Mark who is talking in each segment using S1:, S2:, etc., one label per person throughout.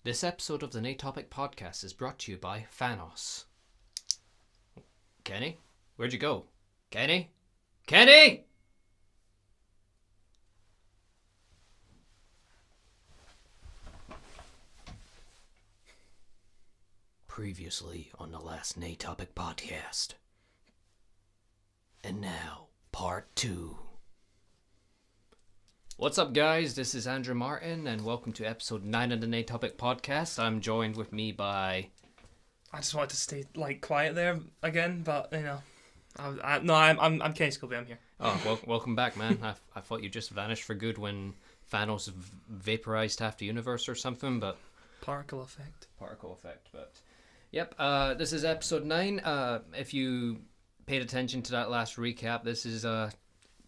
S1: This episode of the Naetopic podcast is brought to you by Thanos. Kenny? Where'd you go? Kenny? Kenny! Previously on the last Naetopic podcast. And now, part 2. What's up, guys? This is Andrew Martin, and welcome to episode 9 of the Naetopic podcast. I'm joined with me by...
S2: I just wanted to stay quiet there again, but you know, I'm Kenny Scobie. I'm here.
S1: Oh, welcome back, man. I thought you just vanished for good when Thanos vaporized half the universe or something, but
S2: Particle effect.
S1: But yep. This is episode 9. If you paid attention to that last recap, this is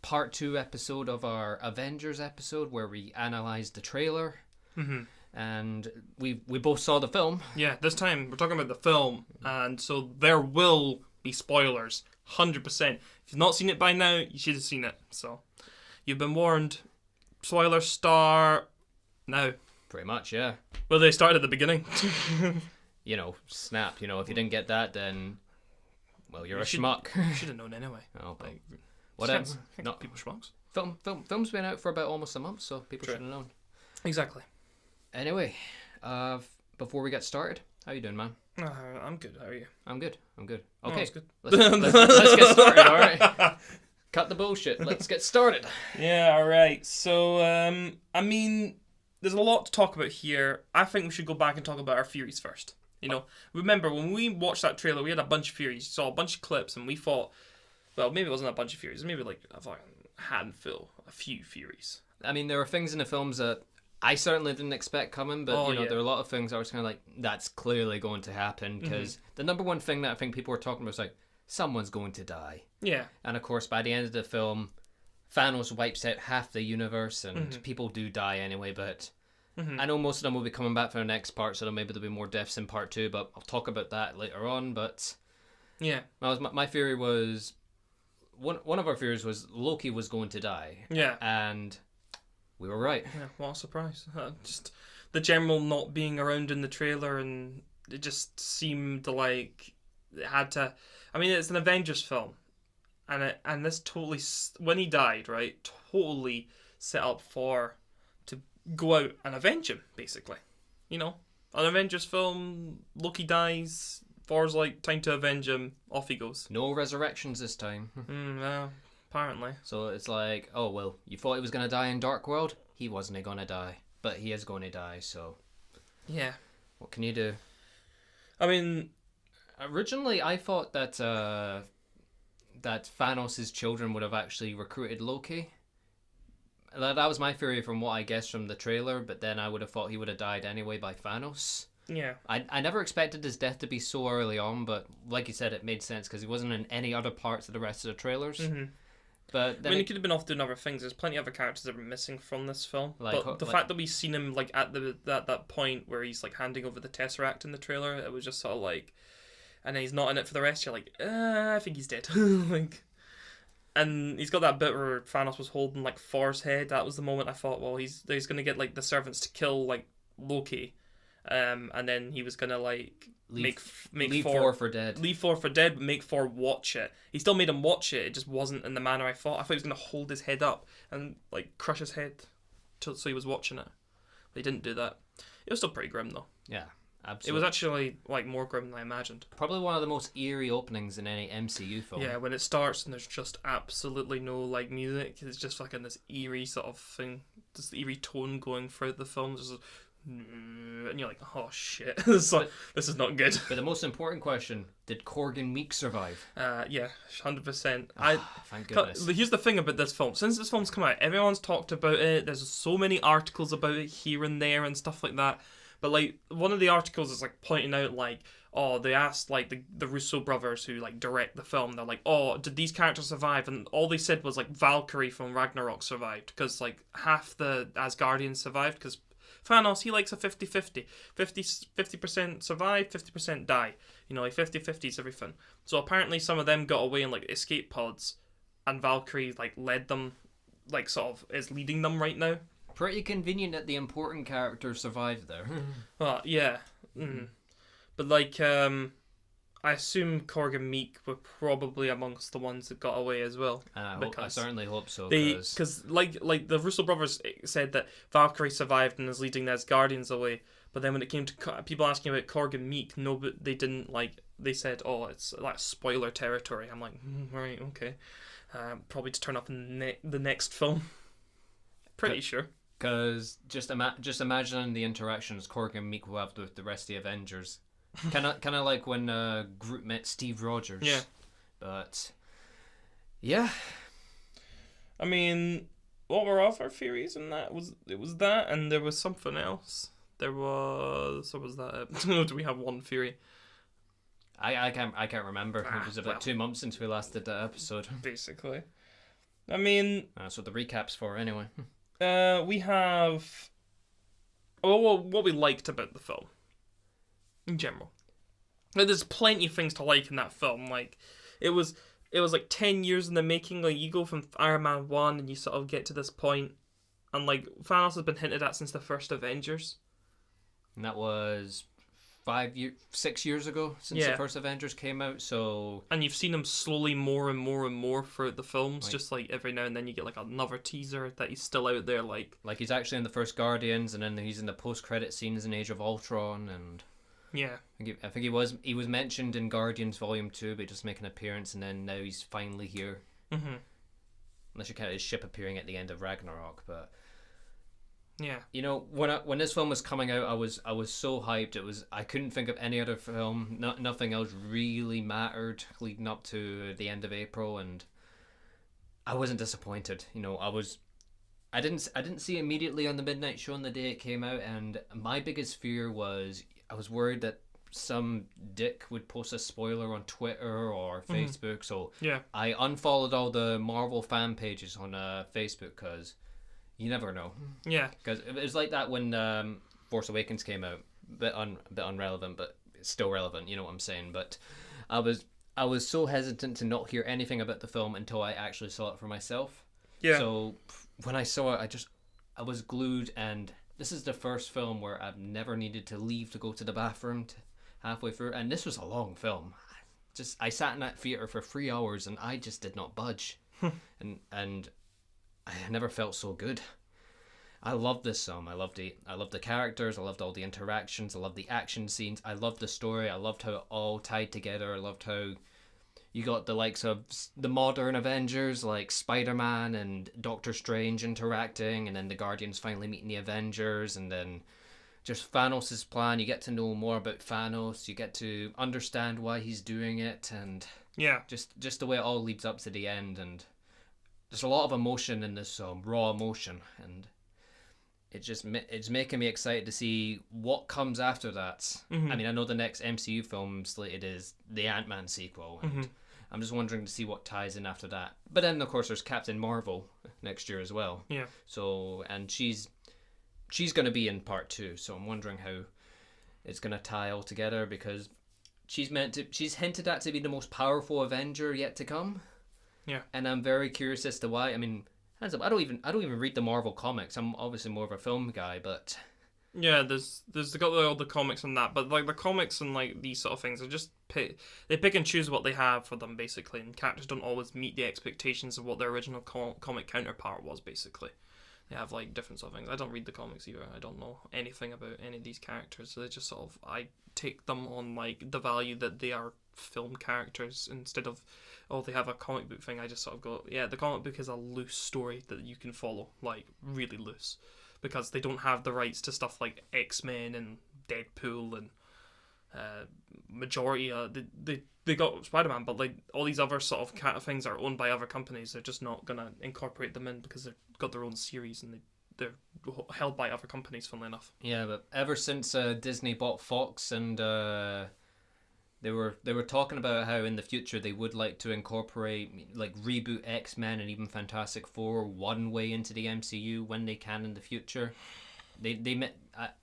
S1: part 2 episode of our Avengers episode where we analysed the trailer. Mm-hmm. And we both saw the film.
S2: Yeah, this time we're talking about the film, and so there will be spoilers, 100%. If you've not seen it by now, you should have seen it. So you've been warned. Spoilers start now.
S1: Pretty much, yeah.
S2: Well, they started at the beginning.
S1: Snap. If you didn't get that, then well, you're a schmuck.
S2: You should have known anyway.
S1: Oh, but whatever.
S2: Not people schmucks.
S1: Film's been out for about almost a month, so people should have known.
S2: Exactly.
S1: Anyway, before we get started, how you doing, man?
S2: I'm good. How are you?
S1: I'm good. Okay,
S2: that's good.
S1: let's get started. All right. Cut the bullshit. Let's get started.
S2: Yeah. All right. So, I mean, there's a lot to talk about here. I think we should go back and talk about our theories first. Remember when we watched that trailer, we had a bunch of theories, saw a bunch of clips, and we thought, well, maybe it wasn't a bunch of theories, maybe like a handful, a few theories.
S1: I mean, there were things in the films that I certainly didn't expect coming, but there are a lot of things I was kind of like, that's clearly going to happen, because the number one thing that I think people were talking about was like, someone's going to die. Yeah. And of course, by the end of the film, Thanos wipes out half the universe, and people do die anyway, but I know most of them will be coming back for the next part, so maybe there'll be more deaths in part 2, but I'll talk about that later on. But yeah, my theory was, one of our theories was Loki was going to die. Yeah. And we were right.
S2: Yeah, what a surprise. Just the general not being around in the trailer, and it just seemed like it had to... I mean, it's an Avengers film, and this totally... When he died, right, totally set up for... to go out and avenge him, basically. An Avengers film, Loki dies, Thor's like, time to avenge him, off he goes.
S1: No resurrections this time.
S2: Well, apparently.
S1: So it's like, oh, well, you thought he was going to die in Dark World? He wasn't going to die. But he is going to die, so... Yeah. What can you do? I mean... Originally, I thought that that Thanos' children would have actually recruited Loki. That was my theory from what I guessed from the trailer, but then I would have thought he would have died anyway by Thanos. Yeah. I never expected his death to be so early on, but like you said, it made sense because he wasn't in any other parts of the rest of the trailers. Mm-hmm. But then
S2: he could have been off doing other things. There's plenty of other characters that are missing from this film. But the fact that we've seen him at that point where he's like handing over the Tesseract in the trailer, it was just sort of like, and then he's not in it for the rest. You're like, I think he's dead. And he's got that bit where Thanos was holding like Thor's head. That was the moment I thought, well, he's gonna get like the servants to kill like Loki, and then he was gonna like make
S1: Thor for dead.
S2: Leave Thor for dead, but make Thor watch it. He still made him watch it. It just wasn't in the manner I thought. I thought he was gonna hold his head up and like crush his head, so he was watching it. But he didn't do that. It was still pretty grim though.
S1: Yeah. Absolutely.
S2: It was actually like more grim than I imagined.
S1: Probably one of the most eerie openings in any MCU film.
S2: Yeah, when it starts and there's just absolutely no like music, it's just like in this eerie sort of thing, this eerie tone going throughout the film. And you're like, oh shit, this is not good.
S1: But the most important question: did Korg and Meek survive?
S2: Yeah, 100%.
S1: Thank goodness.
S2: Here's the thing about this film: since this film's come out, everyone's talked about it. There's so many articles about it here and there and stuff like that. But like one of the articles is like pointing out like, oh, they asked like the Russo brothers who like direct the film. They're like, oh, did these characters survive? And all they said was like Valkyrie from Ragnarok survived because like half the Asgardians survived because Thanos, he likes a 50-50. 50% survive, 50% die. Like 50-50 is everything. So apparently some of them got away in like escape pods, and Valkyrie like led them, like sort of is leading them right now.
S1: Pretty convenient that the important characters survived there.
S2: Yeah. But like, I assume Korg and Meek were probably amongst the ones that got away as well.
S1: I certainly hope so.
S2: Because like the Russo brothers said that Valkyrie survived and is leading the Asgardians away. But then when it came to people asking about Korg and Meek, no, but they didn't like. They said, "Oh, it's like spoiler territory." I'm like, right, okay. Probably to turn up in the next film. Pretty sure.
S1: Because just imagine the interactions Korg and Meek will have with the rest of the Avengers. Kind of like when Groot met Steve Rogers.
S2: Yeah.
S1: But yeah.
S2: I mean, what were other theories in that? It was that, and there was something else. What was that? Do we have one theory?
S1: I can't remember. It was about 2 months since we last did that episode.
S2: Basically. I mean,
S1: that's what the recap's for, anyway.
S2: We have what we liked about the film in general. Like, there's plenty of things to like in that film. Like, it was like 10 years in the making. Like, you go from Iron Man 1 and you sort of get to this point, and like Thanos has been hinted at since the first Avengers.
S1: And that was 6 years ago since the first Avengers came out. So,
S2: and you've seen him slowly more and more and more throughout the films. Like, just like every now and then you get like another teaser that he's still out there. Like
S1: he's actually in the first Guardians, and then he's in the post-credit scenes in Age of Ultron, and
S2: yeah,
S1: I think he was mentioned in Guardians Volume 2, but he just make an appearance, and then now he's finally here.
S2: Mm-hmm.
S1: Unless you count his ship appearing at the end of Ragnarok, but.
S2: Yeah,
S1: you know, when this film was coming out, I was so hyped. I couldn't think of any other film. Nothing else really mattered leading up to the end of April, and I wasn't disappointed. You know, I didn't see it immediately on the midnight show on the day it came out, and my biggest fear was I was worried that some dick would post a spoiler on Twitter or Facebook. So
S2: yeah, I
S1: unfollowed all the Marvel fan pages on Facebook because. You never know.
S2: Yeah.
S1: Because it was like that when Force Awakens came out. Bit unrelevant, but it's still relevant. You know what I'm saying? But I was so hesitant to not hear anything about the film until I actually saw it for myself.
S2: Yeah.
S1: So when I saw it, I was glued. And this is the first film where I've never needed to leave to go to the bathroom halfway through. And this was a long film. I sat in that theater for 3 hours and I just did not budge. and I never felt so good. I loved this film. I loved the characters. I loved all the interactions. I loved the action scenes. I loved the story. I loved how it all tied together. I loved how you got the likes of the modern Avengers like Spider-Man and Doctor Strange interacting, and then the Guardians finally meeting the Avengers, and then just Thanos' plan. You get to know more about Thanos. You get to understand why he's doing it, and
S2: yeah,
S1: just the way it all leads up to the end. And there's a lot of emotion in this film, raw emotion, and it's making me excited to see what comes after that. Mm-hmm. I mean, I know the next MCU film slated is the Ant-Man sequel, and I'm just wondering to see what ties in after that. But then, of course, there's Captain Marvel next year as well.
S2: Yeah.
S1: So, and she's going to be in part 2, so I'm wondering how it's going to tie all together, because she's hinted at to be the most powerful Avenger yet to come.
S2: Yeah.
S1: And I'm very curious as to why. I mean, hands up, I don't even read the Marvel comics. I'm obviously more of a film guy, but
S2: yeah, there's got all the comics on that, but like the comics and like these sort of things are just they pick and choose what they have for them basically, and characters don't always meet the expectations of what their original comic counterpart was. Basically, they have like different sort of things. I don't read the comics either. I don't know anything about any of these characters, so they just sort of I take them on like the value that they are film characters instead of they have a comic book thing. I just sort of go, yeah, the comic book is a loose story that you can follow, like really loose, because they don't have the rights to stuff like X-Men and Deadpool and majority they got Spider-Man, but like all these other sort of things are owned by other companies. They're just not gonna incorporate them in because they've got their own series and they're held by other companies, funnily enough.
S1: Yeah, but ever since Disney bought Fox, and they were talking about how in the future they would like to incorporate, like, reboot X-Men and even Fantastic Four one way into the MCU when they can in the future. It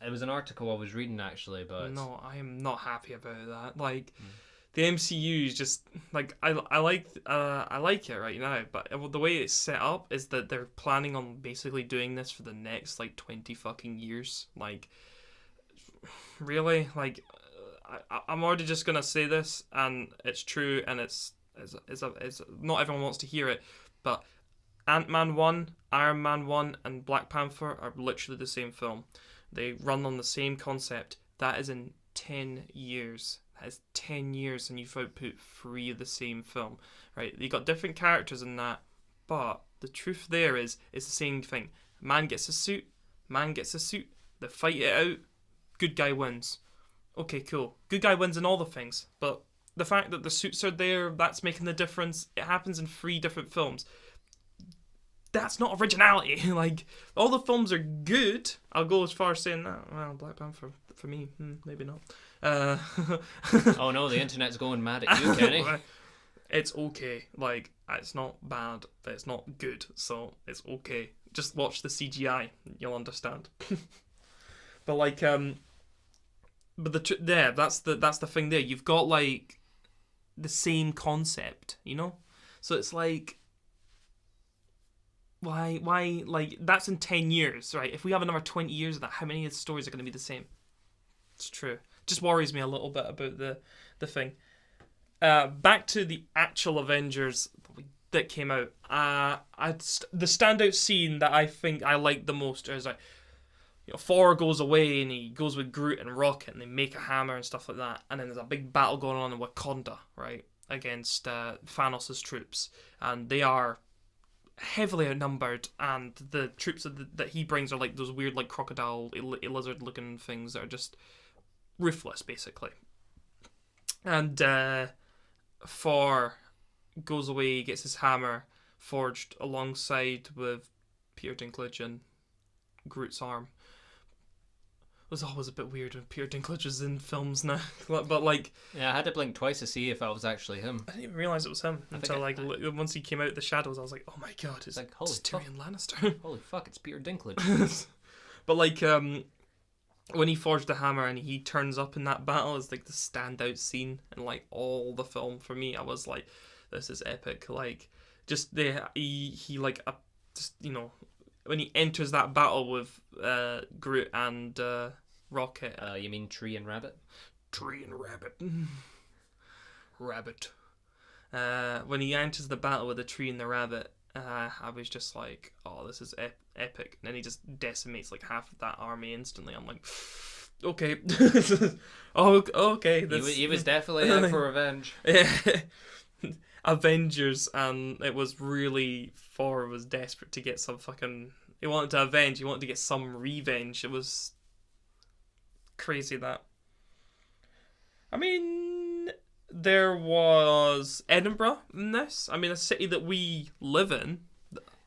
S1: was an article I was reading actually, but
S2: no, I am not happy about that. Like, the MCU is just like I like it right now, but the way it's set up is that they're planning on basically doing this for the next like 20 fucking years. Like, really, like I'm already just gonna say this, and it's true, and it's not everyone wants to hear it, but Ant-Man 1, Iron Man 1, and Black Panther are literally the same film. They run on the same concept. That is in 10 years. That is 10 years, and you've output 3 of the same film, right? You got different characters in that, but the truth there is it's the same thing. Man gets a suit, they fight it out, good guy wins. Okay, cool. Good guy wins in all the things, but the fact that the suits are there, that's making the difference. It happens in 3 different films. That's not originality. Like, all the films are good. I'll go as far as saying that. Well, Black Panther, for me, maybe not.
S1: Oh no, the internet's going mad at you, Kenny.
S2: It's okay. Like, it's not bad, but it's not good, so it's okay. Just watch the CGI, you'll understand. But like, but that's the thing there. You've got like the same concept, you know. So it's like, why like that's in 10 years, right? If we have another 20 years of that, how many of the stories are going to be the same? It's true. Just worries me a little bit about the thing. Back to the actual Avengers that came out. The standout scene that I think I like the most is like, you know, Thor goes away and he goes with Groot and Rocket and they make a hammer and stuff like that. And then there's a big battle going on in Wakanda, right, against Thanos' troops, and they are heavily outnumbered, and the troops that he brings are like those weird like crocodile lizard looking things that are just ruthless basically. And Thor goes away, gets his hammer forged alongside with Peter Dinklage and Groot's arm. It was always a bit weird when Peter Dinklage is in films now, but like,
S1: yeah, I had to blink twice to see if that was actually him.
S2: I didn't even realise it was him until once he came out of the shadows. I was like, oh my god, it's like, holy Tyrion Lannister.
S1: Holy fuck, it's Peter Dinklage.
S2: But like, when he forged the hammer and he turns up in that battle, is like the standout scene in like all the film for me. I was like, this is epic. Like, just he like just, you know, when he enters that battle with Groot and Rocket.
S1: You mean Tree and Rabbit?
S2: Tree and Rabbit. Rabbit. When he enters the battle with the Tree and the Rabbit, I was just like, oh, this is epic. And then he just decimates like half of that army instantly. I'm like, okay. Oh, okay.
S1: He was definitely out for revenge.
S2: Yeah. Avengers, and it was really, Thor was desperate to get some fucking, he wanted to avenge, he wanted to get some revenge. It was crazy that. I mean, there was Edinburgh in this. I mean, a city that we live in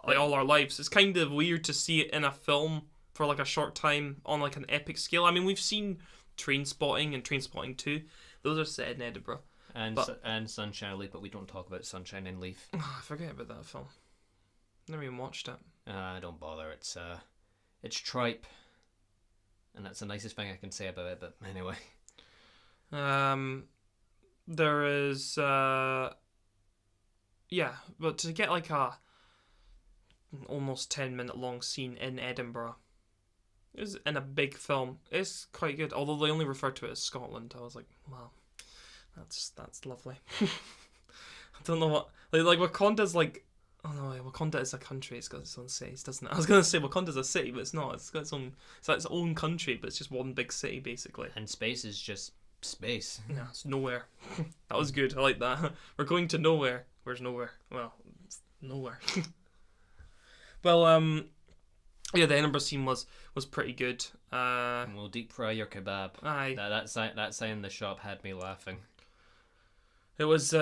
S2: like all our lives. It's kind of weird to see it in a film for like a short time on like an epic scale. I mean, we've seen Trainspotting and Trainspotting 2. Those are set in Edinburgh.
S1: And Sunshine and Leaf, but we don't talk about Sunshine and Leaf.
S2: I forget about that film. Never even watched it.
S1: Don't bother. It's tripe, and that's the nicest thing I can say about it. But anyway,
S2: there is but to get like a almost 10-minute long scene in Edinburgh is in a big film. It's quite good. Although they only refer to it as Scotland, I was like, wow. That's lovely. I don't know what like Wakanda's like. Oh no, Wakanda is a country. It's got its own cities, doesn't it? I was gonna say Wakanda's a city, but it's not. It's got its own. It's like its own country, but it's just one big city basically.
S1: And space is just space.
S2: Yeah, it's nowhere. That was good. I like that. We're going to nowhere. Where's nowhere? Well, it's nowhere. Well, yeah, the Edinburgh scene was pretty good.
S1: We'll deep fry your kebab.
S2: Aye.
S1: That sign in the shop had me laughing.
S2: It was,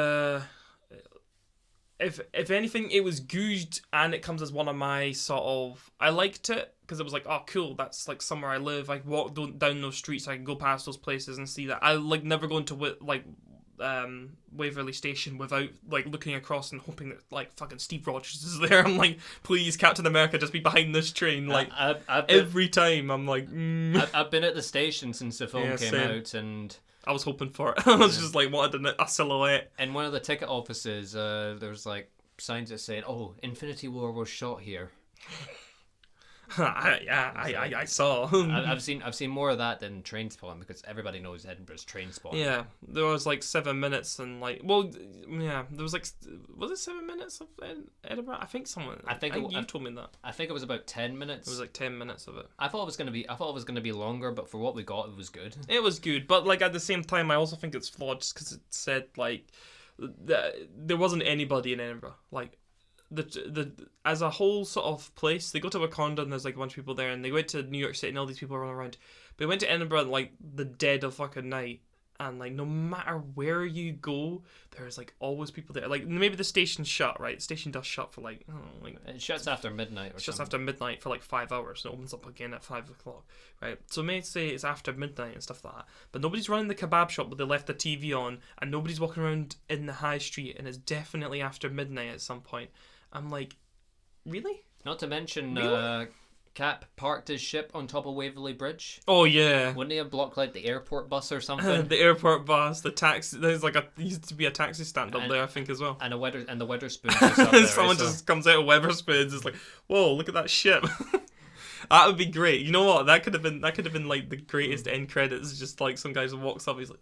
S2: if anything, it was good, and it comes as one of my sort of, I liked it, because it was like, oh, cool, that's like somewhere I live, I can walk down those streets, I can go past those places and see that. I like never go into Waverley Station without like looking across and hoping that like fucking Steve Rogers is there. I'm like, please, Captain America, just be behind this train. Like, every time I'm like,
S1: I've been at the station since the film came out, and
S2: I was hoping for it. I was just like wanted a silhouette.
S1: In one of the ticket offices, there's like signs that said, "Oh, Infinity War was shot here."
S2: I saw.
S1: I've seen more of that than Trainspotting, because everybody knows Edinburgh's Trainspotting.
S2: Yeah, there was like 7 minutes and like, well, yeah, there was like, was it 7 minutes of Edinburgh? I think you told me that.
S1: I think it was about 10 minutes.
S2: It was like 10 minutes of it.
S1: I thought it was gonna be longer, but for what we got, it was good.
S2: It was good, but like at the same time, I also think it's flawed just because it said like there wasn't anybody in Edinburgh. Like the as a whole sort of place, they go to Wakanda and there's like a bunch of people there, and they went to New York City and all these people running around. But they went to Edinburgh in like the dead of fucking night, and like no matter where you go, there's like always people there. Like maybe the station's shut, right? The station does shut for like, I don't know, like
S1: it shuts after midnight.
S2: It shuts after midnight for like 5 hours, and it opens up again at 5 o'clock, right? So may say it's after midnight and stuff like that, but nobody's running the kebab shop, but they left the TV on, and nobody's walking around in the high street, and it's definitely after midnight at some point. I'm like, really?
S1: Not to mention,
S2: Really?
S1: Cap parked his ship on top of Waverley Bridge.
S2: Oh yeah.
S1: Wouldn't he have blocked like the airport bus or something?
S2: The airport bus, the taxi. There's like used to be a taxi stand up there, I think, as well.
S1: And the Weatherspoons. Just up there,
S2: Someone just comes out of Weatherspoons. It's like, whoa, look at that ship. That would be great. You know what? That could have been like the greatest end credits. Just like some guy walks up, he's like,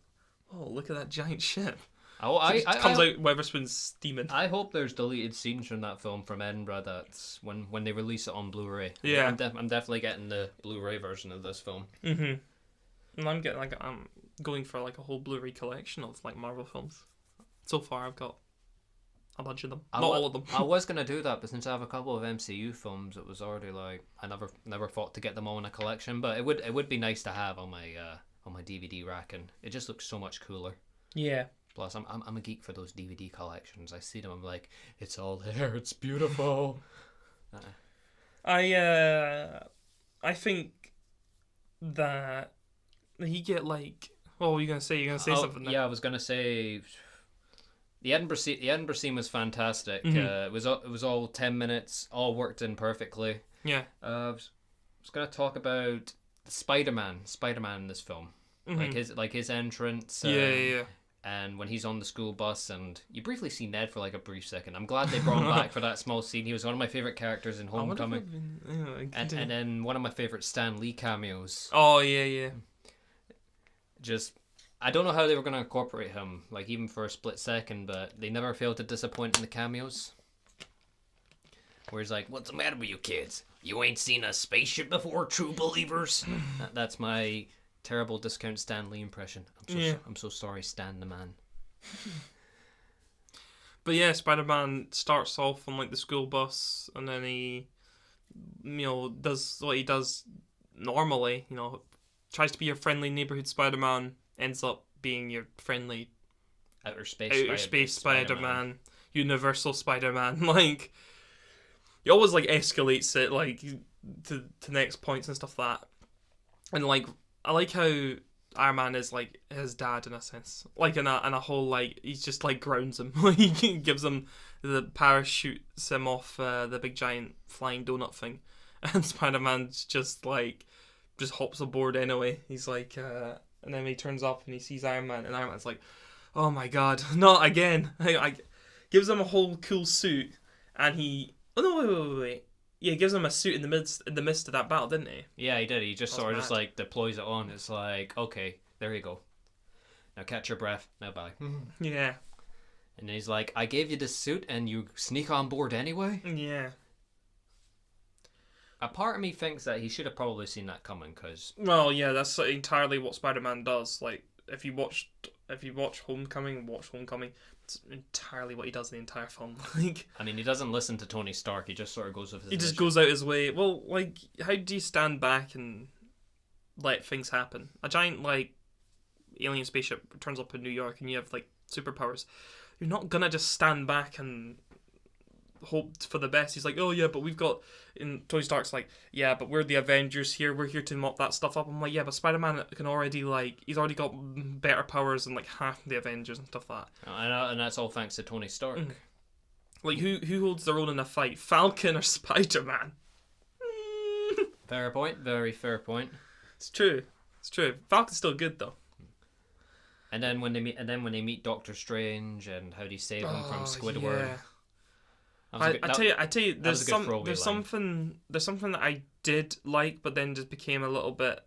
S2: oh, look at that giant ship.
S1: Oh,
S2: comes out Weatherspoons steaming.
S1: I hope there's deleted scenes from that film from Edinburgh. That's when they release it on Blu-ray.
S2: Yeah,
S1: I'm definitely getting the Blu-ray version of this film.
S2: Mhm. And I'm going for like a whole Blu-ray collection of like Marvel films. So far, I've got a bunch of them. Not all of them.
S1: I was gonna do that, but since I have a couple of MCU films, it was already like I never thought to get them all in a collection. But it would be nice to have on my DVD rack, and it just looks so much cooler.
S2: Yeah.
S1: Plus, I'm a geek for those DVD collections. I see them, I'm like, it's all there. It's beautiful.
S2: I think that you get like. What were you gonna say? You're gonna say something.
S1: Yeah, I was gonna say. The Edinburgh scene was fantastic.
S2: Mm-hmm.
S1: It was all 10 minutes, all worked in perfectly.
S2: Yeah.
S1: I was gonna talk about Spider-Man in this film,
S2: Mm-hmm.
S1: like his entrance.
S2: Yeah.
S1: And when he's on the school bus, and you briefly see Ned for like a brief second. I'm glad they brought him back for that small scene. He was one of my favorite characters in Homecoming. And then one of my favorite Stan Lee cameos.
S2: Oh, yeah.
S1: Just, I don't know how they were going to incorporate him, like even for a split second, but they never failed to disappoint in the cameos. Where he's like, what's the matter with you kids? You ain't seen a spaceship before, true believers? That's my terrible discount Stan Lee impression. I'm so sorry, Stan the man.
S2: But yeah, Spider-Man starts off on like the school bus, and then he, does what he does normally. Tries to be your friendly neighborhood Spider-Man, ends up being your friendly
S1: outer space
S2: Spider-Man, Universal Spider-Man. Like, he always like escalates it like to next points and stuff like that. And like, I like how Iron Man is like his dad in a sense, like in a whole, like he's just like grounds him. He gives him the parachutes him off the big giant flying donut thing, and Spider-Man's just hops aboard anyway. He's like, and then he turns up and he sees Iron Man, and Iron Man's like, oh my god, not again! I gives him a whole cool suit, and he wait. Yeah, he gives him a suit in the midst of that battle, didn't he?
S1: Yeah, he did. He just sort of just like deploys it on. It's like, okay, there you go. Now catch your breath. Now bye.
S2: Yeah.
S1: And he's like, I gave you this suit and you sneak on board anyway?
S2: Yeah.
S1: A part of me thinks that he should have probably seen that coming, because...
S2: Well, yeah, that's entirely what Spider-Man does. Like, if you watch Homecoming, it's entirely what he does in the entire film. Like,
S1: I mean, he doesn't listen to Tony Stark. He just sort of goes with his
S2: He just goes out his way. Well, like, how do you stand back and let things happen? A giant, like, alien spaceship turns up in New York and you have, like, superpowers. You're not gonna just stand back and hope for the best. He's like, oh yeah, but we've got... And Tony Stark's like, yeah, but we're the Avengers here. We're here to mop that stuff up. I'm like, yeah, but Spider-Man can already, like... He's already got better powers than, like, half the Avengers and stuff like that.
S1: And that's all thanks to Tony Stark.
S2: Like, who holds their own in a fight? Falcon or Spider-Man?
S1: Fair point. Very fair point.
S2: It's true. Falcon's still good, though.
S1: And then when they meet Doctor Strange and how do you save him from Squidward.
S2: Yeah. I tell you, there's something that I did like, but then just became a little bit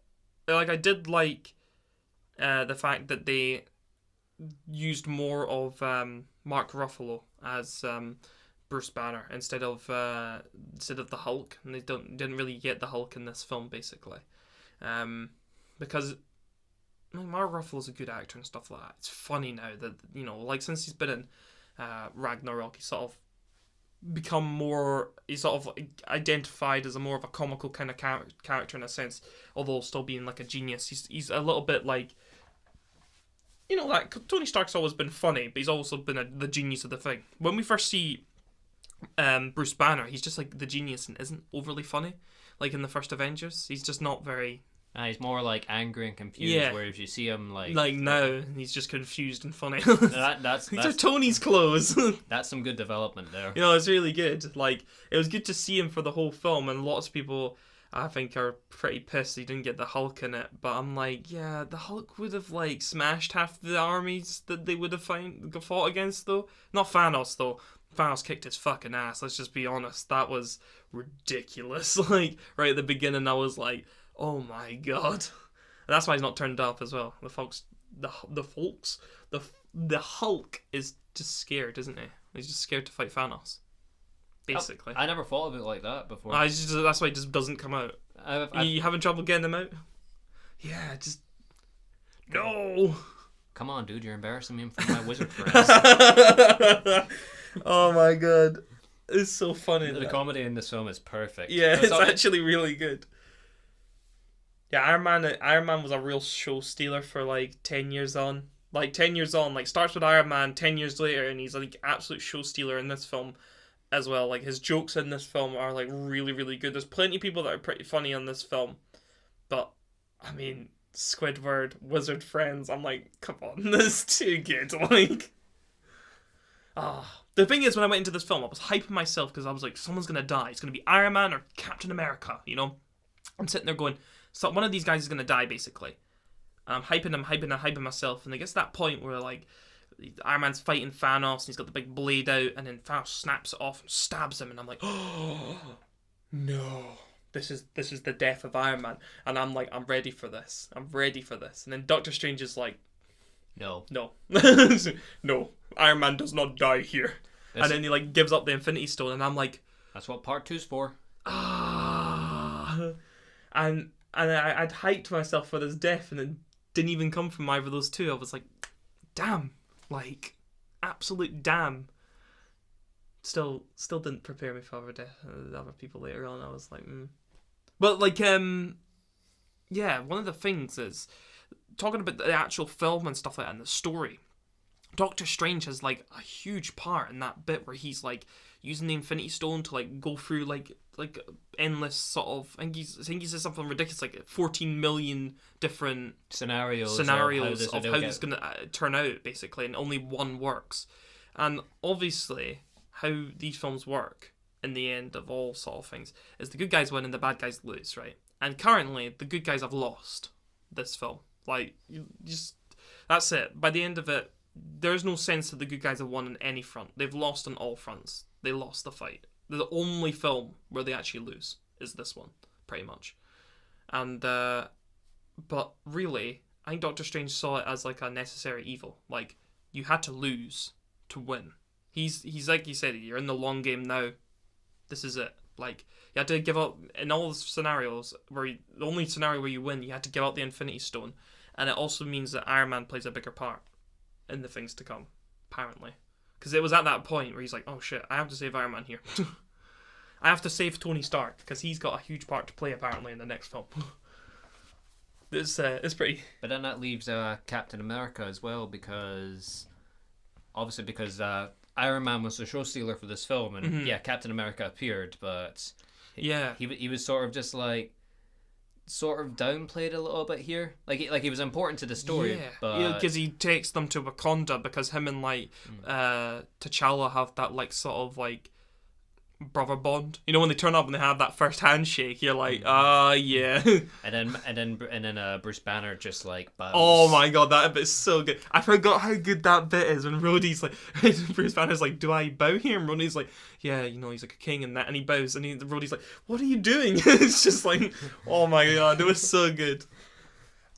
S2: like, I did like the fact that they used more of Mark Ruffalo as Bruce Banner instead of the Hulk, and they didn't really get the Hulk in this film basically, because Mark Ruffalo's a good actor and stuff like that. It's funny now that, you know, like, since he's been in Ragnarok, he's sort of become more, he's sort of identified as a more of a comical kind of character in a sense, although still being like a genius. He's a little bit like, you know, like, Tony Stark's always been funny, but he's also been the genius of the thing. When we first see Bruce Banner, he's just like the genius and isn't overly funny. Like in the first Avengers, he's just not very...
S1: he's more like angry and confused, whereas you see him like
S2: now, he's just confused and funny.
S1: That's
S2: These are Tony's clothes.
S1: That's some good development there.
S2: You know, it's really good. Like, it was good to see him for the whole film, and lots of people, I think, are pretty pissed he didn't get the Hulk in it. But I'm like, yeah, the Hulk would have like smashed half the armies that they would have fought against, though. Not Thanos, though. Thanos kicked his fucking ass. Let's just be honest. That was ridiculous. Like, right at the beginning, I was like, oh my god. And that's why he's not turned up as well. The Hulk is just scared, isn't he? He's just scared to fight Thanos, basically.
S1: I never thought of it like that before.
S2: That's why he just doesn't come out. You having trouble getting him out? Yeah, just... No!
S1: Come on, dude, you're embarrassing me in front of my wizard friends.
S2: Oh my god. It's so funny.
S1: The comedy in this film is perfect.
S2: Yeah, it's actually really good. Yeah, Iron Man was a real show stealer for like 10 years on. Like 10 years on, like starts with Iron Man 10 years later, and he's like absolute show stealer in this film as well. Like his jokes in this film are like really, really good. There's plenty of people that are pretty funny on this film, but I mean, Squidward, wizard friends, I'm like, come on, this is too good. Like, the thing is, when I went into this film, I was hyping myself because I was like, someone's gonna die. It's gonna be Iron Man or Captain America, you know? I'm sitting there going, so one of these guys is going to die, basically. And I'm hyping myself. And it gets to that point where, like, Iron Man's fighting Thanos, and he's got the big blade out, and then Thanos snaps it off and stabs him, and I'm like, oh, no. This is the death of Iron Man. And I'm like, I'm ready for this. And then Doctor Strange is like,
S1: no.
S2: No, Iron Man does not die here. And then he, like, gives up the Infinity Stone, and I'm like...
S1: That's what part 2's for.
S2: And I'd hyped myself for this death, and it didn't even come from either of those two. I was like, damn. Like, absolute damn. Still didn't prepare me for other death. Other people later on, I was like, But, like, yeah, one of the things is, talking about the actual film and stuff like that, and the story, Doctor Strange has, like, a huge part in that bit where he's, like, using the Infinity Stone to, like, go through, like endless sort of... I think he says something ridiculous, like 14 million different
S1: scenarios
S2: of how this is going to turn out, basically, and only one works. And obviously, how these films work, in the end of all sort of things, is the good guys win and the bad guys lose, right? And currently, the good guys have lost this film. Like, that's it. By the end of it, there's no sense that the good guys have won on any front. They've lost on all fronts. They lost the fight. The only film where they actually lose is this one, pretty much. And, but really, I think Doctor Strange saw it as like a necessary evil. Like, you had to lose to win. He's like you said, you're in the long game now. This is it. Like, you had to give up, in all the scenarios, the only scenario where you win, you had to give up the Infinity Stone. And it also means that Iron Man plays a bigger part in the things to come, apparently. Because it was at that point where he's like, oh shit, I have to save Iron Man here. I have to save Tony Stark, because he's got a huge part to play, apparently, in the next film. It's pretty...
S1: But then that leaves Captain America as well, because... Obviously, because Iron Man was the show stealer for this film, and yeah, Captain America appeared, but...
S2: Yeah.
S1: He was sort of just like... Sort of downplayed a little bit here, like he was important to the story, but
S2: because he takes them to Wakanda, because him and like T'Challa have that like sort of like brother bond. You know, when they turn up and they have that first handshake, you're like, yeah.
S1: And then Bruce Banner just like bows.
S2: Oh my god, that bit's so good. I forgot how good that bit is when Rhodey's like, Bruce Banner's like, do I bow here? And Rhodey's like, yeah, you know, he's like a king and that, and he bows, and Rhodey's like, what are you doing? It's just like, oh my god, it was so good.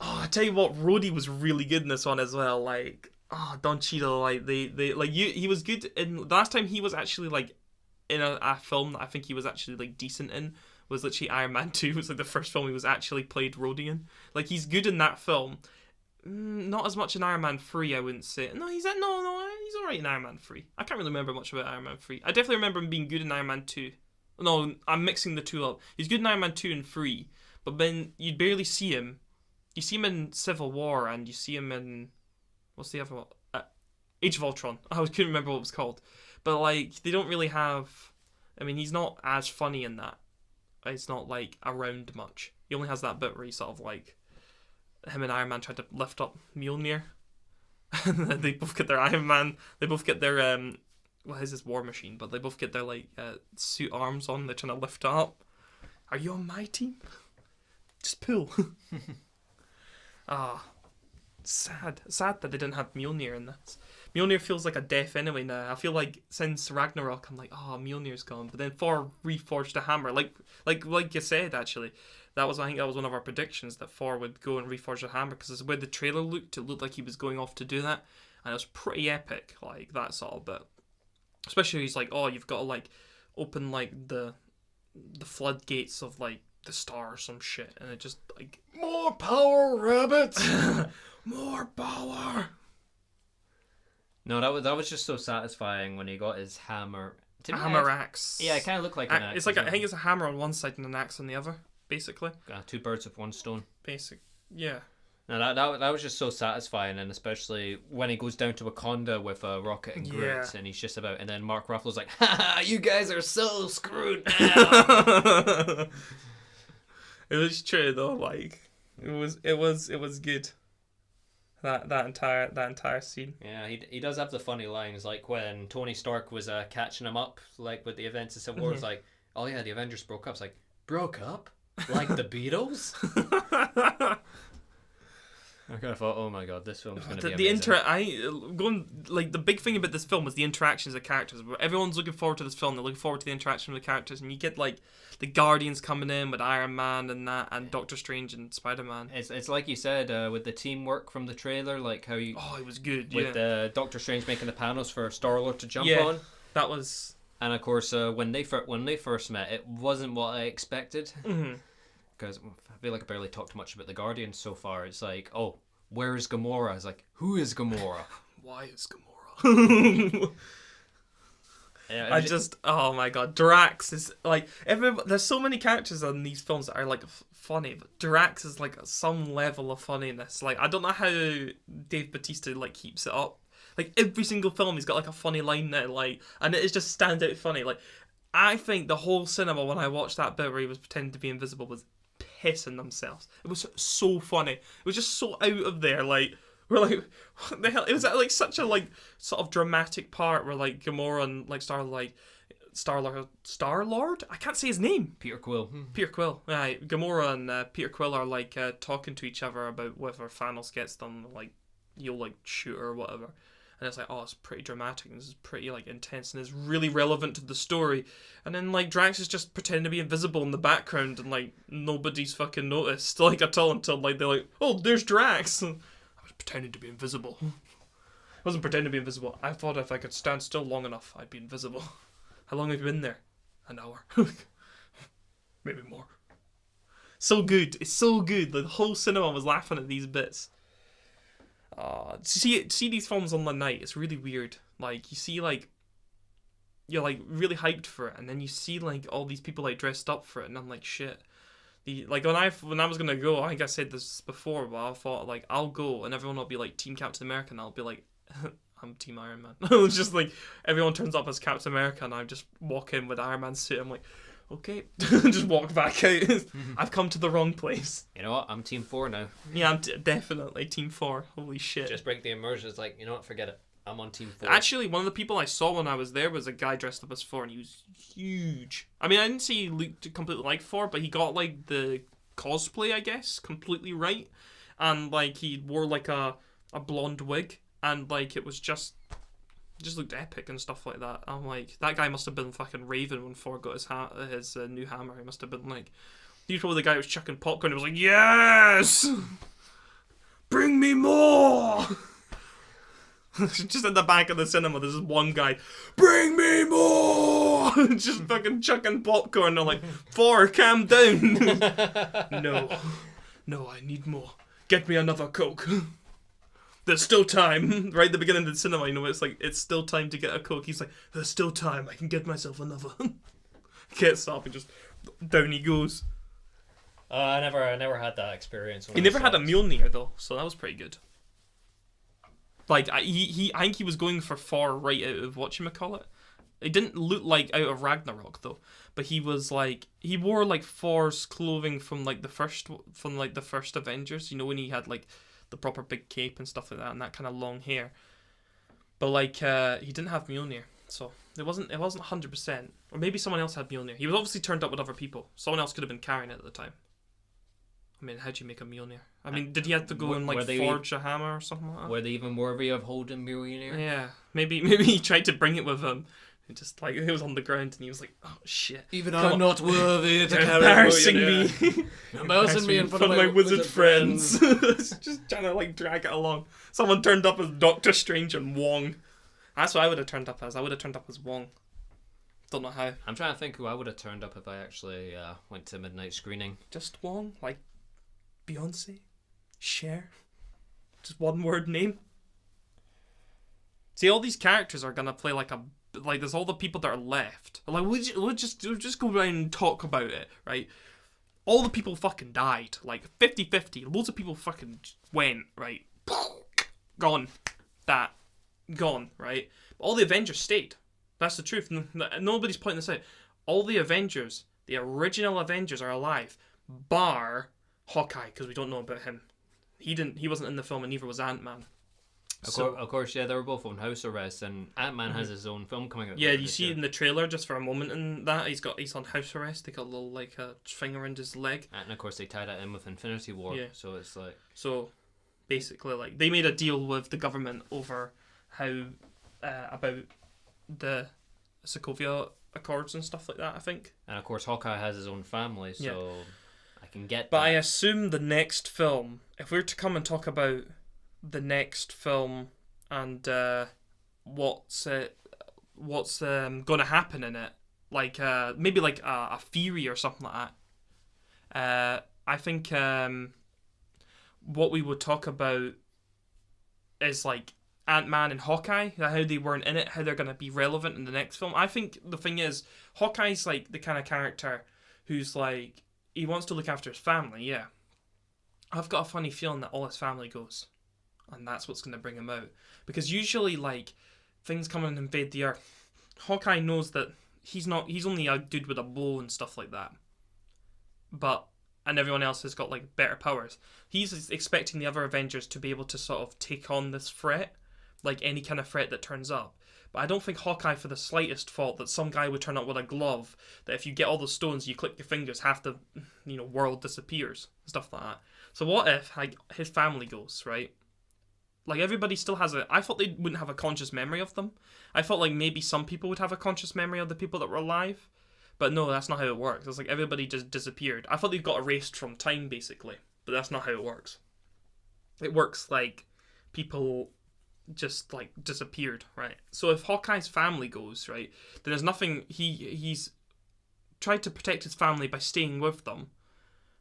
S2: Oh, I tell you what, Rhodey was really good in this one as well. Like, Don Cheadle, like he was good in the last time he was actually like in a film that I think he was actually like decent in was literally Iron Man 2. It was like the first film he was actually played Rhodey in. Like, he's good in that film. Not as much in Iron Man 3, I wouldn't say. No, he's alright in Iron Man 3. I can't really remember much about Iron Man 3. I definitely remember him being good in Iron Man 2. No, I'm mixing the two up. He's good in Iron Man 2 and 3, but then you barely see him. You see him in Civil War, and you see him in... What's the other one? Age of Ultron. I couldn't remember what it was called. But, like, they don't really have... I mean, he's not as funny in that. It's not, like, around much. He only has that bit where he sort of, like... Him and Iron Man tried to lift up Mjolnir. And they both get their Iron Man... They both get their, well, his is War Machine, but they both get their, like, suit arms on. They're trying to lift it up. Are you on my team? Just pull. Sad that they didn't have Mjolnir in this. Mjolnir feels like a death anyway now. I feel like since Ragnarok, I'm like, Mjolnir's gone. But then Thor reforged a hammer, like you said. Actually, I think that was one of our predictions, that Thor would go and reforge a hammer, because the way the trailer looked, it looked like he was going off to do that, and it was pretty epic. Like, that sort of bit. Especially he's like, you've got to like open like the floodgates of like the star or some shit, and it just like,
S1: more power, rabbits.
S2: More power.
S1: No, that was just so satisfying when he got his hammer.
S2: Hammer axe.
S1: Yeah, it kind of looked like an axe.
S2: It's like I think it's a hammer on one side and an axe on the other, basically.
S1: Two birds with one stone.
S2: Yeah.
S1: No, that was just so satisfying, and especially when he goes down to Wakanda with Rocket and Groot, and he's just about, and then Mark Ruffalo's like, "Ha, you guys are so screwed now."
S2: It was true though. Like, it was good. That entire scene.
S1: Yeah, he does have the funny lines, like when Tony Stark was catching him up, like with the events of Civil War. It's like, oh yeah, the Avengers broke up. It's like, broke up? Like the Beatles? I kind of thought, oh my god, this film's going to be amazing.
S2: The big thing about this film was the interactions of characters. Everyone's looking forward to this film. They're looking forward to the interaction with the characters, and you get like the Guardians coming in with Iron Man and that, and Doctor Strange and Spider-Man.
S1: It's like you said, with the teamwork from the trailer, like how you...
S2: Oh, it was good,
S1: with Doctor Strange making the panels for Star-Lord to jump on.
S2: That was...
S1: And of course, when they first met, it wasn't what I expected. Because I feel like I barely talked much about the Guardians so far. It's like, oh, where is Gamora? It's like, who is Gamora?
S2: Why is Gamora?
S1: Yeah,
S2: oh my god, Drax is like, there's so many characters in these films that are like funny, but Drax is like some level of funniness. Like, I don't know how Dave Bautista like keeps it up. Like, every single film he's got like a funny line now, like, and it just stands out funny. Like, I think the whole cinema, when I watched that bit where he was pretending to be invisible, was pissing themselves. It was so funny. It was just so out of there. Like, we're like, what the hell? It was like such a like sort of dramatic part where like Gamora and like Star-Lord? I can't say his name.
S1: Peter Quill.
S2: Peter Quill. Right. Gamora and Peter Quill are like talking to each other about whether Thanos gets them, like, you'll like shoot her or whatever. And it's like, oh, it's pretty dramatic, and this is pretty like intense, and it's really relevant to the story. And then like Drax is just pretending to be invisible in the background, and like nobody's fucking noticed like at all until like they're like, oh, there's Drax. I was pretending to be invisible. I wasn't pretending to be invisible. I thought if I could stand still long enough, I'd be invisible. How long have you been there? An hour. Maybe more. So good. It's so good. The whole cinema was laughing at these bits. To see these films on the night, it's really weird. Like, you see, like, you're like really hyped for it, and then you see like all these people like dressed up for it, and I'm like, shit. Like when I was gonna go, I think I said this before, but I thought like, I'll go and everyone will be like Team Captain America, and I'll be like, I'm Team Iron Man. It's just like everyone turns up as Captain America, and I just walk in with Iron Man's suit. I'm like, okay, just walk back out. I've come to the wrong place.
S1: You know what? I'm Team 4 now.
S2: Yeah, I'm definitely Team 4. Holy shit!
S1: Just break the immersion. It's like, you know what? Forget it. I'm on Team 4.
S2: Actually, one of the people I saw when I was there was a guy dressed up as Thor, and he was huge. I mean, I didn't see he looked completely like Thor, but he got, like, the cosplay, I guess, completely right. And, like, he wore, like, a blonde wig, and, like, it was just looked epic and stuff like that. I'm like, that guy must have been fucking raving when Thor got his new hammer. He must have been like, he was probably the guy who was chucking popcorn. He was like, yes, bring me more. Just in the back of the cinema, there's this one guy, bring me more, just fucking chucking popcorn. They're like, Thor, calm down. No, I need more. Get me another Coke. There's still time. Right at the beginning of the cinema, you know, it's like, it's still time to get a Coke. He's like, there's still time. I can get myself another. Gets up and just down he goes.
S1: I never had that experience.
S2: He never had a Mjolnir though, so that was pretty good. Like I think he was going for Thor right out of whatchamacallit. It didn't look like out of Ragnarok though, but he was like, he wore like Thor's clothing from the first Avengers. You know, when he had like the proper big cape and stuff like that, and that kind of long hair. But like, he didn't have Mjolnir, so it wasn't 100%. Or maybe someone else had Mjolnir. He was obviously turned up with other people. Someone else could have been carrying it at the time. I mean, how do you make a Mjolnir? I mean, did he have to go and like forge a hammer or something like that?
S1: Were they even worthy of holding Mjolnir?
S2: Yeah, maybe he tried to bring it with him. It just like, it was on the ground and he was like, oh shit.
S1: Even I'm not worthy to carry
S2: embarrassing me.
S1: Embarrassing me in front of
S2: my wizard friends. Just trying to like drag it along. Someone turned up as Doctor Strange and Wong. That's what I would have turned up as. I would have turned up as Wong. Don't know how.
S1: I'm trying to think who I would have turned up if I actually went to midnight screening.
S2: Just Wong? Like Beyonce? Cher? Just one word name? See, all these characters are gonna play like there's all the people that are left. Like, we'll just go around and talk about it, right? All the people fucking died. Like, 50-50. Loads of people fucking went, right? Gone. That. Gone, right? But all the Avengers stayed. That's the truth. Nobody's pointing this out. All the Avengers, the original Avengers, are alive. Bar Hawkeye, because we don't know about him. He wasn't in the film, and neither was Ant-Man.
S1: Of course, yeah, they were both on house arrest, and Ant-Man has his own film coming out.
S2: Yeah, you see it in the trailer just for a moment, and that he's on house arrest. They got a little like a thing around his leg,
S1: and of course they tied that in with Infinity War. Yeah. So it's like,
S2: so basically, like, they made a deal with the government over how about the Sokovia Accords and stuff like that, I think.
S1: And of course, Hawkeye has his own family, so yeah. I can get that.
S2: But I assume the next film, if we were to come and talk about the next film and what's going to happen in it, like maybe like a theory or something like that, I think what we would talk about is like Ant-Man and Hawkeye, how they weren't in it, how they're going to be relevant in the next film. I think the thing is, Hawkeye's like the kind of character who's like, he wants to look after his family, yeah. I've got a funny feeling that all his family goes. And that's what's going to bring him out. Because usually, like, things come and invade the Earth. Hawkeye knows that he's only a dude with a bow and stuff like that. And everyone else has got, like, better powers. He's expecting the other Avengers to be able to sort of take on this threat. Like, any kind of threat that turns up. But I don't think Hawkeye, for the slightest thought that some guy would turn up with a glove, that if you get all the stones, you click your fingers, half the, world disappears. Stuff like that. So what if, like, his family goes, right? Like, everybody still has I thought they wouldn't have a conscious memory of them. I thought, like, maybe some people would have a conscious memory of the people that were alive. But no, that's not how it works. It's like everybody just disappeared. I thought they got erased from time, basically. But that's not how it works. It works like people just, like, disappeared, right? So if Hawkeye's family goes, right, then there's nothing... He's tried to protect his family by staying with them.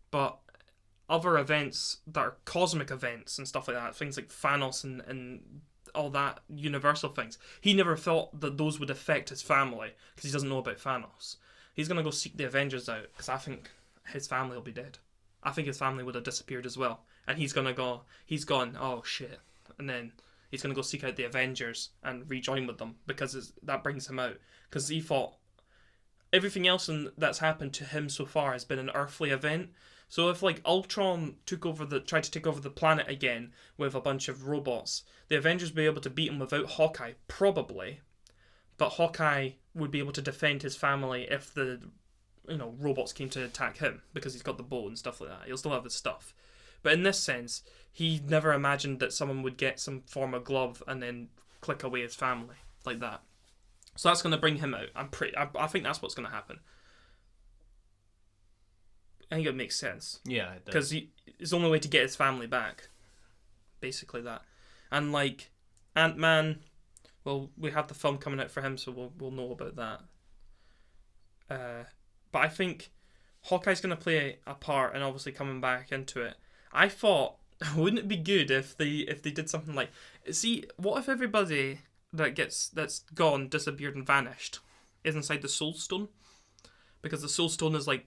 S2: But other events that are cosmic events and stuff like that, things like Thanos and all that, universal things, he never thought that those would affect his family because he doesn't know about Thanos. He's going to go seek the Avengers out because I think his family will be dead. I think his family would have disappeared as well. And he's gone, oh shit. And then he's going to go seek out the Avengers and rejoin with them because that brings him out. Because he thought everything else that's happened to him so far has been an earthly event. So if like Ultron tried to take over the planet again with a bunch of robots, the Avengers would be able to beat him without Hawkeye, probably. But Hawkeye would be able to defend his family if the robots came to attack him, because he's got the bow and stuff like that. He'll still have his stuff. But in this sense, he never imagined that someone would get some form of glove and then click away his family like that. So that's going to bring him out. I think that's what's going to happen. I think it makes sense.
S1: Yeah, it does.
S2: Because it's the only way to get his family back. Basically that. And like Ant-Man, well, we have the film coming out for him, so we'll know about that. But I think Hawkeye's going to play a part, and obviously coming back into it. I thought, wouldn't it be good if they did something like, see, what if everybody that's gone, disappeared, and vanished is inside the Soul Stone? Because the Soul Stone is like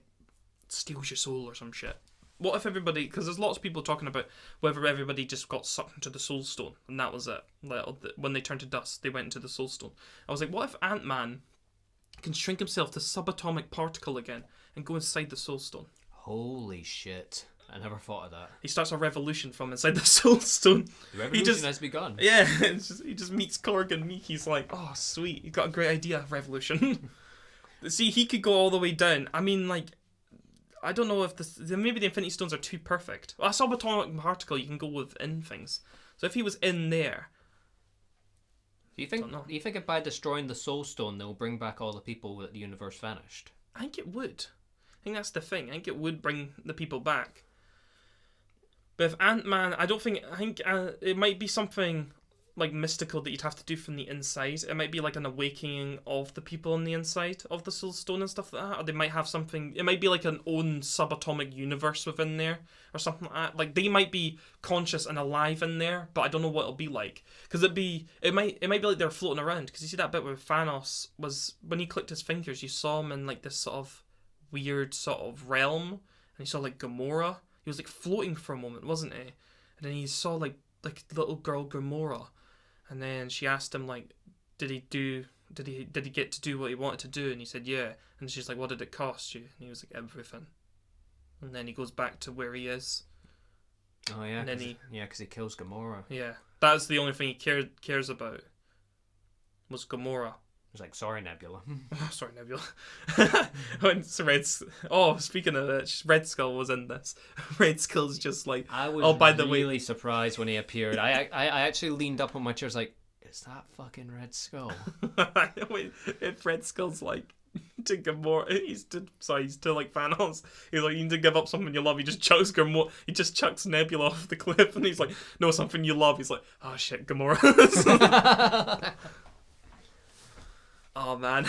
S2: steals your soul or some shit. What if everybody? Because there's lots of people talking about whether everybody just got sucked into the Soul Stone and that was it. Like, when they turned to dust, they went into the Soul Stone. I was like, what if Ant-Man can shrink himself to subatomic particle again and go inside the Soul Stone?
S1: Holy shit. I never thought of that.
S2: He starts a revolution from inside the Soul Stone.
S1: The revolution has begun.
S2: Yeah, he just meets Korg and Meek. He's like, oh, sweet. You got a great idea, revolution. See, he could go all the way down. I mean, like, I don't know if maybe the Infinity Stones are too perfect. A subatomic particle you can go within things. So if he was in there...
S1: Do you think if by destroying the Soul Stone they'll bring back all the people that the universe vanished?
S2: I think it would. I think that's the thing. I think it would bring the people back. But if Ant-Man, I think it might be something like mystical that you'd have to do from the inside. It might be like an awakening of the people on the inside of the Soul Stone and stuff like that. Or they might have something, it might be like an own subatomic universe within there or something like that. Like they might be conscious and alive in there, but I don't know what it'll be like. Because it might be like they're floating around. Because you see that bit where Thanos was, when he clicked his fingers, you saw him in like this sort of weird sort of realm. And you saw like Gamora. He was like floating for a moment, wasn't he? And then he saw like little girl Gamora. And then she asked him, like, did he get to do what he wanted to do? And he said, yeah. And she's like, what did it cost you? And he was like, everything. And then he goes back to where he is.
S1: Oh, yeah. Because he kills Gamora.
S2: Yeah. That's the only thing he cares about. Was Gamora.
S1: He was like, sorry, Nebula.
S2: Sorry, Nebula. Speaking of it, Red Skull was in this. Red Skull's just like,
S1: I was really surprised when he appeared. I actually leaned up on my chair, like, is that fucking Red Skull?
S2: Wait, if Red Skull's like, to Gamora, he's to like Thanos, he's like, you need to give up something you love. He just chucks Nebula off the cliff, and he's like, no, something you love. He's like, oh shit, Gamora. Oh man.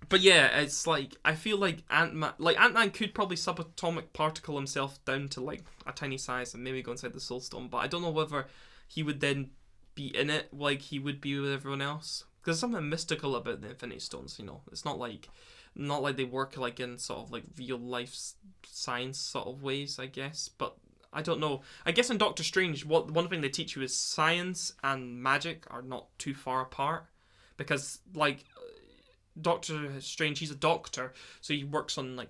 S2: But yeah, it's like, I feel like Ant-Man could probably subatomic particle himself down to like a tiny size and maybe go inside the Soul Stone, but I don't know whether he would then be in it like he would be with everyone else. Because there's something mystical about the Infinity Stones, you know. It's not like they work like in sort of like real life science sort of ways, I guess, but I don't know. I guess in Doctor Strange, one thing they teach you is science and magic are not too far apart. Because, like, Doctor Strange, he's a doctor, so he works on, like,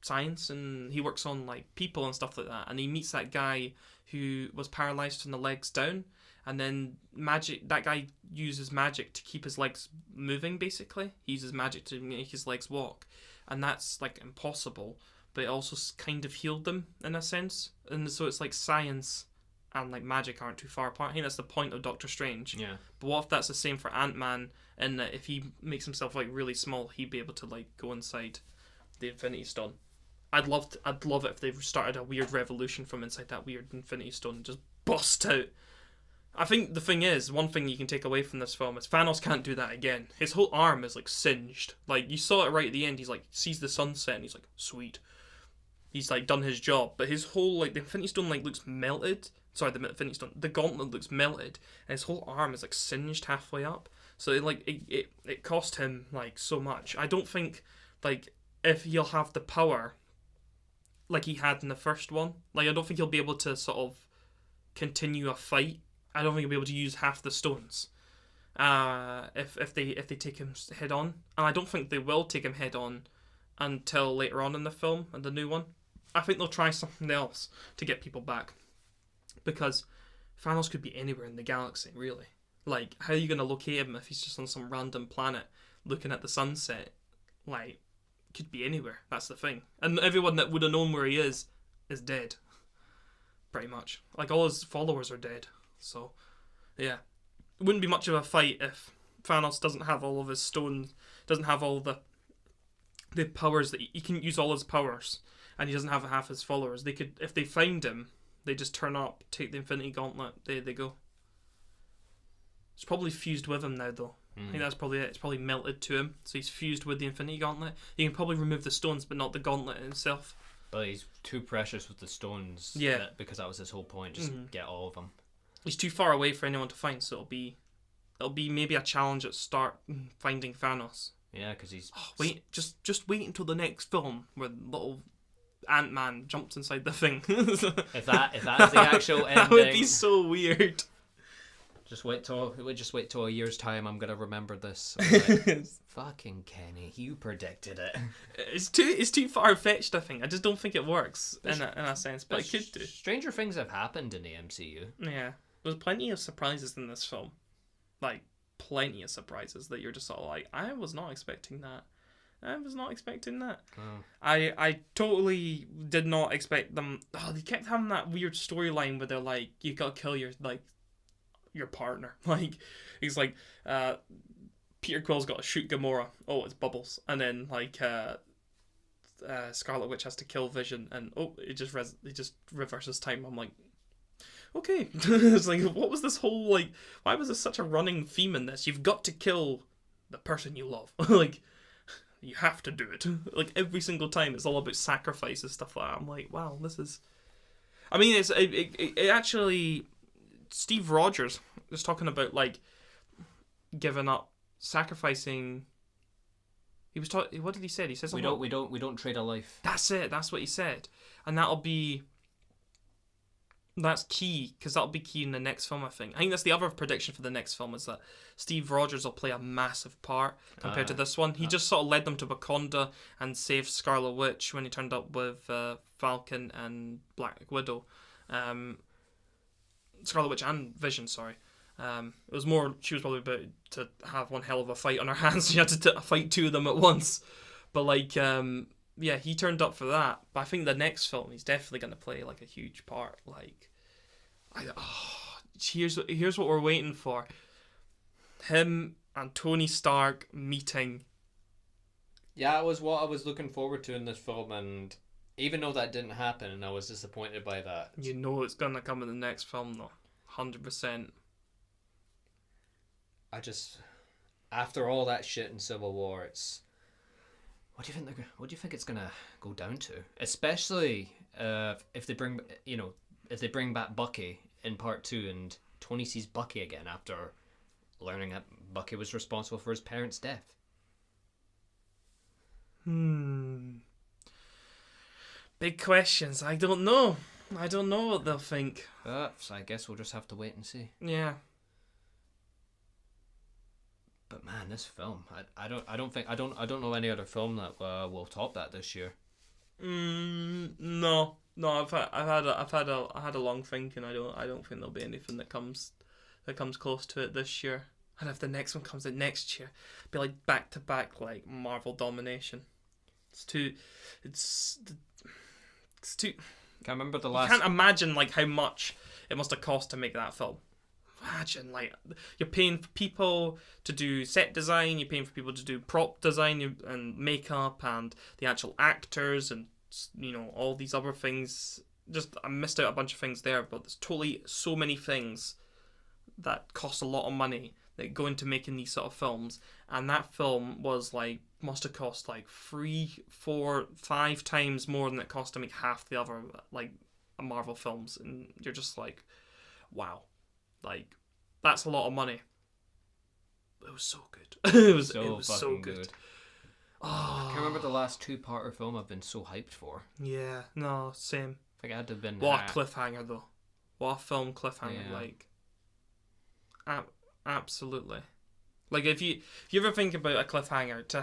S2: science, and he works on, like, people and stuff like that. And he meets that guy who was paralyzed from the legs down. And then that guy uses magic to keep his legs moving, basically. He uses magic to make his legs walk. And that's, like, impossible. But it also kind of healed them in a sense, and so it's like science and like magic aren't too far apart. I think that's the point of Doctor Strange.
S1: Yeah.
S2: But what if that's the same for Ant-Man, in that if he makes himself like really small, he'd be able to like go inside the Infinity Stone. I'd love it if they started a weird revolution from inside that weird Infinity Stone and just bust out. I think the thing is, one thing you can take away from this film is Thanos can't do that again. His whole arm is like singed. Like you saw it right at the end. He's like sees the sunset and he's like, sweet. He's like done his job, but his whole like the Infinity Stone like looks melted. Sorry, the Infinity Stone, the gauntlet looks melted, and his whole arm is like singed halfway up. So it cost him like so much. I don't think like if he'll have the power like he had in the first one. Like I don't think he'll be able to sort of continue a fight. I don't think he'll be able to use half the stones. If they take him head on, and I don't think they will take him head on. until later on in the film and the new one. I think they'll try something else to get people back, because Thanos could be anywhere in the galaxy, really. Like, how are you going to locate him if he's just on some random planet looking at the sunset? Like, could be anywhere. That's the thing. And everyone that would have known where he is dead. Pretty much. Like, all his followers are dead. So, yeah. It wouldn't be much of a fight if Thanos doesn't have all of his stones, doesn't have all the powers that he can use all his powers, and he doesn't have half his followers. They could, if they find him, they just turn up, take the Infinity Gauntlet, they go. It's probably fused with him now, though. I think that's probably it. It's probably melted to him, so he's fused with the Infinity Gauntlet. You can probably remove the stones, but not the gauntlet itself.
S1: But he's too precious with the stones.
S2: Yeah.
S1: Because that was his whole point. Just get all of them.
S2: He's too far away for anyone to find, so it'll be maybe a challenge at start finding Thanos.
S1: Yeah, because he's...
S2: Oh, wait, just wait until the next film where little Ant-Man jumps inside the thing.
S1: if that is the actual ending...
S2: That would be so weird.
S1: Just wait till a year's time. I'm gonna remember this. Like, fucking Kenny, you predicted it.
S2: It's too far fetched. I think. I just don't think it works in a sense, but it could do.
S1: Stranger things have happened in the MCU.
S2: Yeah, there's plenty of surprises in this film, like plenty of surprises that you're just sort of like, I was not expecting that. Oh. I totally did not expect them. Oh, they kept having that weird storyline where they're like, you gotta kill your partner. Like, he's like, Peter Quill's got to shoot Gamora. Oh, it's Bubbles. And then like Scarlet Witch has to kill Vision, and it just reverses time. I'm like, okay. It's like, what was this whole, like, why was this such a running theme in this? You've got to kill the person you love. Like, you have to do it. Like, every single time it's all about sacrifice and stuff like that. I'm like, wow, this is... I mean, it actually... Steve Rogers was talking about, like, giving up, sacrificing. He was talking. What did he say? He says
S1: we don't trade a life.
S2: That's it. That's what he said, and that's key, because that'll be key in the next film. I think that's the other prediction for the next film, is that Steve Rogers will play a massive part compared to this one. He just sort of led them to Wakanda and saved Scarlet Witch when he turned up with Falcon and Black Widow. Scarlet Witch and Vision, sorry. It was more, she was probably about to have one hell of a fight on her hands. She had to fight two of them at once. But like, yeah, he turned up for that. But I think the next film, he's definitely going to play like a huge part. Like, here's what we're waiting for. Him and Tony Stark meeting.
S1: Yeah, it was what I was looking forward to in this film, and even though that didn't happen, and I was disappointed by that.
S2: You know it's going to come in the next film, though. 100%.
S1: After all that shit in Civil War, it's... What do you think it's going to go down to? Especially if they bring back Bucky in part 2, and Tony sees Bucky again after learning that Bucky was responsible for his parents' death.
S2: Big questions. I don't know what they'll think.
S1: So I guess we'll just have to wait and see.
S2: Yeah.
S1: But man, this film, I don't know any other film that will top that this year.
S2: No. I've had a long think, and I don't think there'll be anything that comes close to it this year. And if the next one comes out next year, it'll be like back to back, like Marvel domination. It's too.
S1: Can't remember the last.
S2: You can't imagine like how much it must have cost to make that film. Imagine, like, you're paying for people to do set design, you're paying for people to do prop design and makeup and the actual actors and, you know, all these other things. Just, I missed out a bunch of things there, but there's totally so many things that cost a lot of money that go into making these sort of films. And that film was like, must have cost like 3, 4, 5 times more than it cost to make half the other, like, Marvel films. And you're just like, wow. Like, that's a lot of money. It was so good. it was so good.
S1: Oh, I can't remember the last 2-parter film I've been so hyped for.
S2: Yeah, no, same.
S1: I think it had to have been...
S2: What a cliffhanger, though. What a film cliffhanger,
S1: yeah.
S2: Like. Absolutely. Like, if you ever think about a cliffhanger, to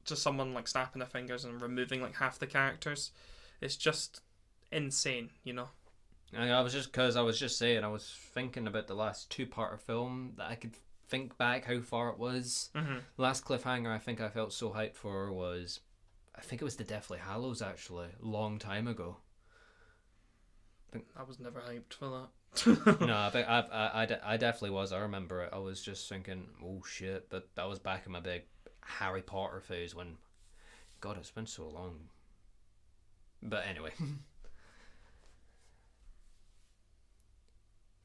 S2: just someone like snapping their fingers and removing like half the characters. It's just insane, you know.
S1: I was just saying, I was thinking about the last two-parter film that I could think back how far it was. Last cliffhanger I think I felt so hyped for was, I think it was the Deathly Hallows actually, a long time ago.
S2: I was never hyped for that.
S1: No, I think I definitely was. I remember it. I was just thinking, oh shit, but that was back in my big Harry Potter phase when, God, it's been so long. But anyway.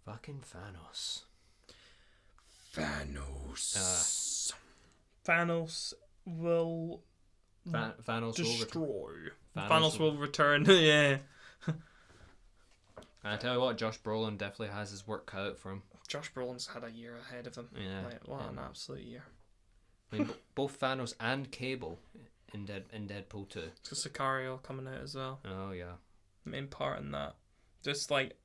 S1: Fucking Thanos.
S2: Thanos will
S1: Thanos
S2: destroy. Thanos will return. Yeah.
S1: I tell you what, Josh Brolin definitely has his work cut out for him.
S2: Josh Brolin's had a year ahead of him.
S1: Yeah.
S2: Like, what an absolute year.
S1: I mean, both Thanos and Cable in Deadpool 2.
S2: It's Sicario coming out as well.
S1: Oh yeah.
S2: Main part in that. Just like,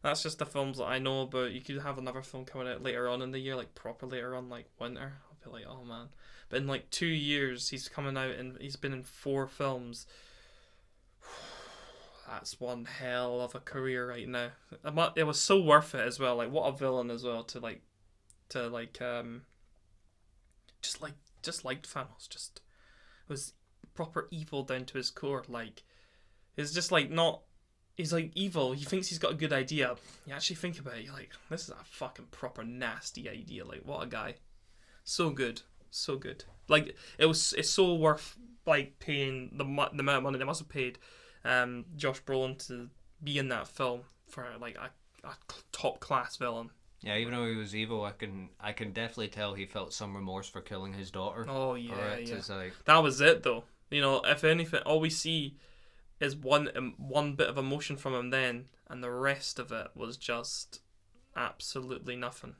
S2: that's just the films that I know about. You could have another film coming out later on in the year, like proper later on, like winter. I'll be like, oh man. But in like 2 years, he's coming out and he's been in 4 films. That's one hell of a career right now. It was so worth it as well. Like, what a villain as well just liked Thanos. Just was proper evil down to his core. Like, it's just like not. He's like evil. He thinks he's got a good idea. You actually think about it. You're like, this is a fucking proper nasty idea. Like, what a guy. So good. So good. Like, it's so worth like paying the amount of money they must have paid Josh Brolin to be in that film for like a top class villain.
S1: Yeah, even though he was evil, I can definitely tell he felt some remorse for killing his daughter.
S2: Oh yeah, yeah.
S1: Like...
S2: That was it though. You know, if anything, all we see is one bit of emotion from him then, and the rest of it was just absolutely nothing.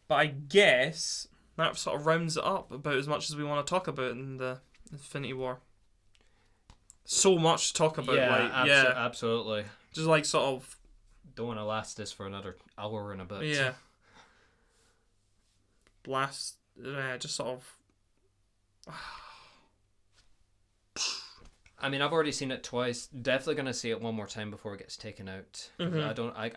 S2: But I guess that sort of rounds it up about as much as we want to talk about in the Infinity War. So much to talk about.
S1: Yeah, absolutely.
S2: Just like sort of...
S1: Don't want to last this for another hour and a bit.
S2: Yeah. Just sort of...
S1: I mean, I've already seen it twice. Definitely going to see it one more time before it gets taken out. I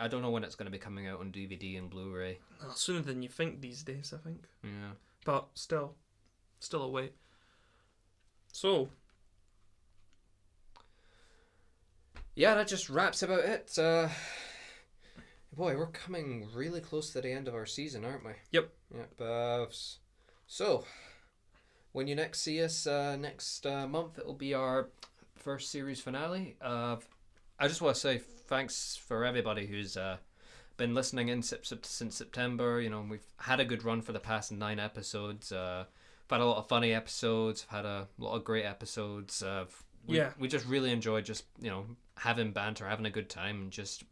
S1: don't know when it's going to be coming out on DVD and Blu-ray.
S2: Sooner than you think these days, I think.
S1: Yeah.
S2: But still a wait. So,
S1: yeah, that just wraps about it. Boy, we're coming really close to the end of our season, aren't we?
S2: Yep.
S1: So, when you next see us next month, it'll be our first series finale. I just want to say thanks for everybody who's been listening in since September. You know, we've had a good run for the past 9 episodes. We've had a lot of funny episodes. We've had a lot of great episodes. We just really enjoyed just, you know, having banter, having a good time, and just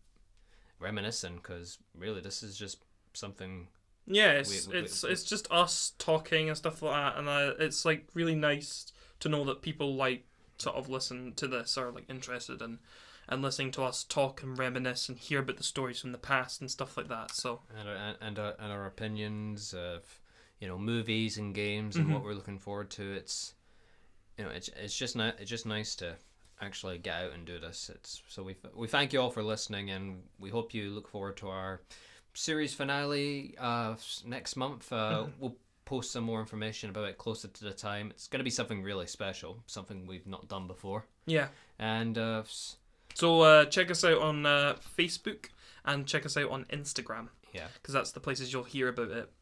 S1: reminiscing, because really this is just something...
S2: Yeah, it's just us talking and stuff like that, and it's like really nice to know that people like sort of listen to this, or like interested in and listening to us talk and reminisce and hear about the stories from the past and stuff like that. So
S1: and our opinions of, you know, movies and games and what we're looking forward to. It's, you know, it's just nice to actually get out and do this. So we thank you all for listening, and we hope you look forward to our series finale next month. We'll post some more information about it closer to the time. It's going to be something really special, something we've not done before.
S2: Yeah.
S1: And
S2: so check us out on Facebook and check us out on Instagram.
S1: Yeah.
S2: Because that's the places you'll hear about it.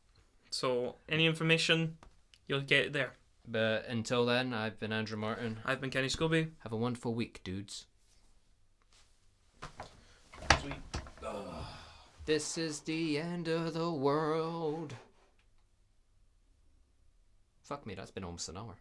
S2: So any information, you'll get it there.
S1: But until then, I've been Andrew Martin.
S2: I've been Kenny Scobie.
S1: Have a wonderful week, dudes.
S2: Sweet.
S1: This is the end of the world. Fuck me, that's been almost an hour.